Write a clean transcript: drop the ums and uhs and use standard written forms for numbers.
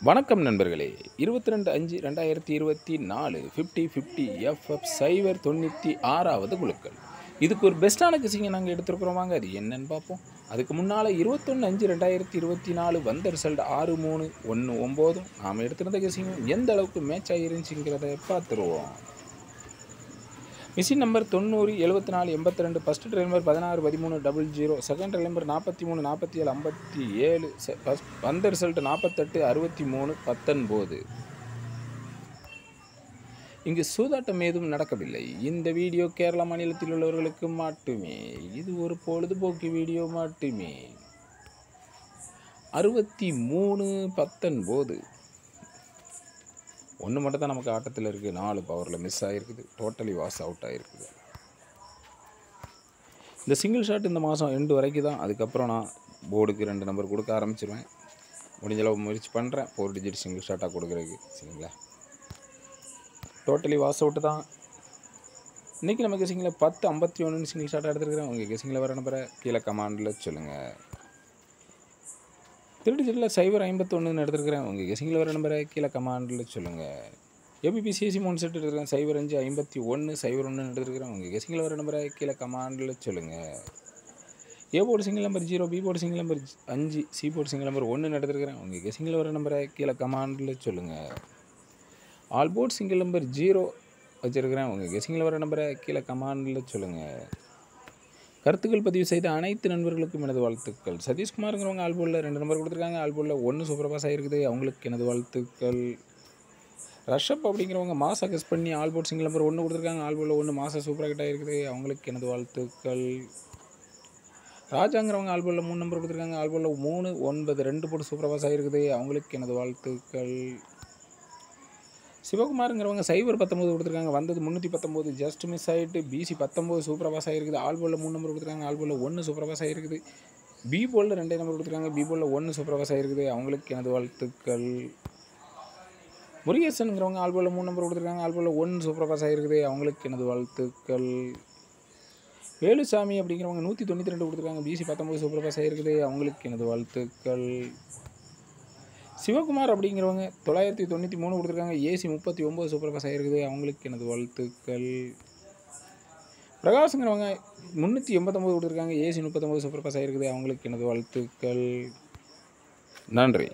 வணக்கம் நண்பர்களே. 22/5/2024 50-50 FF 096வது குலுக்கல். இதுக்கு ஒரு பெஸ்ட்டான கெஸ்ஸிங்கை நாங்கள் எடுத்துருக்குறோம். வாங்க அது என்னன்னு பார்ப்போம். அதுக்கு முன்னால் 21/5/2024 வந்த ரிசல்ட் 6-3-1-9. நாம் எடுத்திருந்த கெஸ்ஸிங்கும் எந்த அளவுக்கு மேட்ச் ஆகிருந்துச்சுங்கிறத பார்த்துருவோம். Machine number 90 74 82, first trial number 16 13 00, second trial number 43 47 57, வந்த ரிசல்ட் 48 63 19. இங்கு சூதாட்டம் ஏதும் நடக்கவில்லை. இந்த வீடியோ கேரளா மாநிலத்தில் உள்ளவர்களுக்கு மட்டுமே. இது ஒரு பொழுதுபோக்கு வீடியோ மட்டுமே. 63-19. ஒன்று மட்டும் தான் நமக்கு ஆட்டத்தில் இருக்குது. 4 பவரில் மிஸ் ஆகிருக்குது. டோட்டலி வாஷ் அவுட் ஆகிருக்குது. இந்த சிங்கிள் ஷாட் இந்த மாதம் எண்டு வரைக்கும் தான். அதுக்கப்புறம் நான் போர்டுக்கு 2 நம்பர் கொடுக்க ஆரம்பிச்சிருவேன். முடிஞ்சளவு முயற்சி பண்ணுறேன் 4 டிஜிட் சிங்கிள் ஷாட்டாக கொடுக்குறதுக்கு. சரிங்களா? டோட்டலி வாஷ் அவுட்டு தான். இன்றைக்கி நம்ம கெஸிங்கில் 10-51 சிங்கிள் ஷாட்டாக எடுத்துருக்குறேன். உங்கள் கெஸிங்கில் வர நம்பரை கீழே கமாண்டில் சொல்லுங்கள். 3 டிஜிட்டில் 051 எடுத்துருக்கிறேன். உங்கள் கெஸிங்கில் வர நம்பரை கீழே கமாண்டில் சொல்லுங்கள். ஏபிபிசிஎஸ்சி 3 செட் எடுத்துருக்கேன். 05-51 01 எடுத்துருக்கிறேன். உங்கள் கெஸிங்கில் வர நம்பரை கீழே கமாண்டில் சொல்லுங்கள். A port single number 0, B port single number 5, C port single number 1 எடுத்துருக்கிறேன். உங்கள் கெஸிங்கில் வர நம்பரை கீழே கமாண்டில் சொல்லுங்கள். ஆல் போர்டு சிங்கிள் நம்பர் 0 வச்சுருக்கிறேன். உங்கள் கெஸிங்கில் வர நம்பரை கீழே கமாண்டில் சொல்லுங்கள். கருத்துக்கள் பதிவு செய்த அனைத்து நண்பர்களுக்கும் எனது வாழ்த்துக்கள். சதீஷ்குமாருங்கிறவங்க ஆல்போர்டில் 2 நம்பர் கொடுத்துருக்காங்க. ஆல்போர்டில் 1 சூப்பர் பாஸ் ஆகிருக்குது. அவங்களுக்கு எனது வாழ்த்துக்கள். ரஷப் அப்படிங்கிறவங்க மாசா கெஸ் பண்ணி ஆல்போர்ட் சிங்கிள் நம்பர் 1 கொடுத்துருக்காங்க. ஆல்போர்டில் 1 மாசா சூப்பராக கிட்ட இருக்குது. அவங்களுக்கு எனது வாழ்த்துக்கள். ராஜாங்கிறவங்க ஆல்போர்டில் 3 நம்பர் கொடுத்துருக்காங்க. ஆல்போர்டில் 3 9 2 போட்டு சூப்பர் பாஸ் ஆகிருக்குது. அவங்களுக்கு எனது வாழ்த்துக்கள். சிவகுமாருங்கிறவங்க 0-19 கொடுத்துருக்காங்க. வந்தது 319, ஜஸ்ட் மிஸ் ஆகிட்டு. பிசி 19 சூப்பர் பாஸ் ஆகிருக்குது. ஆல்போர்டில் 3 நம்பர் கொடுத்துருக்காங்க. ஆல்போர்டில் 1 சூப்பர் பாஸ் ஆகிருக்குது. பி போலில் 2 நம்பர் கொடுத்துருக்காங்க. பி போலில் 1 சூப்பர் பாஸ் ஆகிருக்குது. அவங்களுக்கு எனது வாழ்த்துக்கள். முருகேசனுங்கிறவங்க ஆல்போர்டில் 3 நம்பர் கொடுத்துருக்காங்க. ஆல்போர்டில் 1 சூப்பர் பாஸ் ஆகிருக்குது. அவங்களுக்கு எனது வாழ்த்துக்கள். வேலுசாமி அப்படிங்கிறவங்க 192 கொடுத்துருக்காங்க. பிசி 19 சூப்பர் பாஸ் ஆகிருக்குது. அவங்களுக்கு எனது வாழ்த்துக்கள். சிவகுமார் அப்படிங்கிறவங்க 993 கொடுத்துருக்காங்க. ஏசி 39 சூப்பர் பாஸ் ஆகிருக்குது. அவங்களுக்கு எனது வாழ்த்துக்கள். பிரகாஷ்ங்கிறவங்க 389 கொடுத்துருக்காங்க. ஏசி 39 சூப்பர் பாஸ் ஆகிருக்குது. அவங்களுக்கு எனது வாழ்த்துக்கள். நன்றி.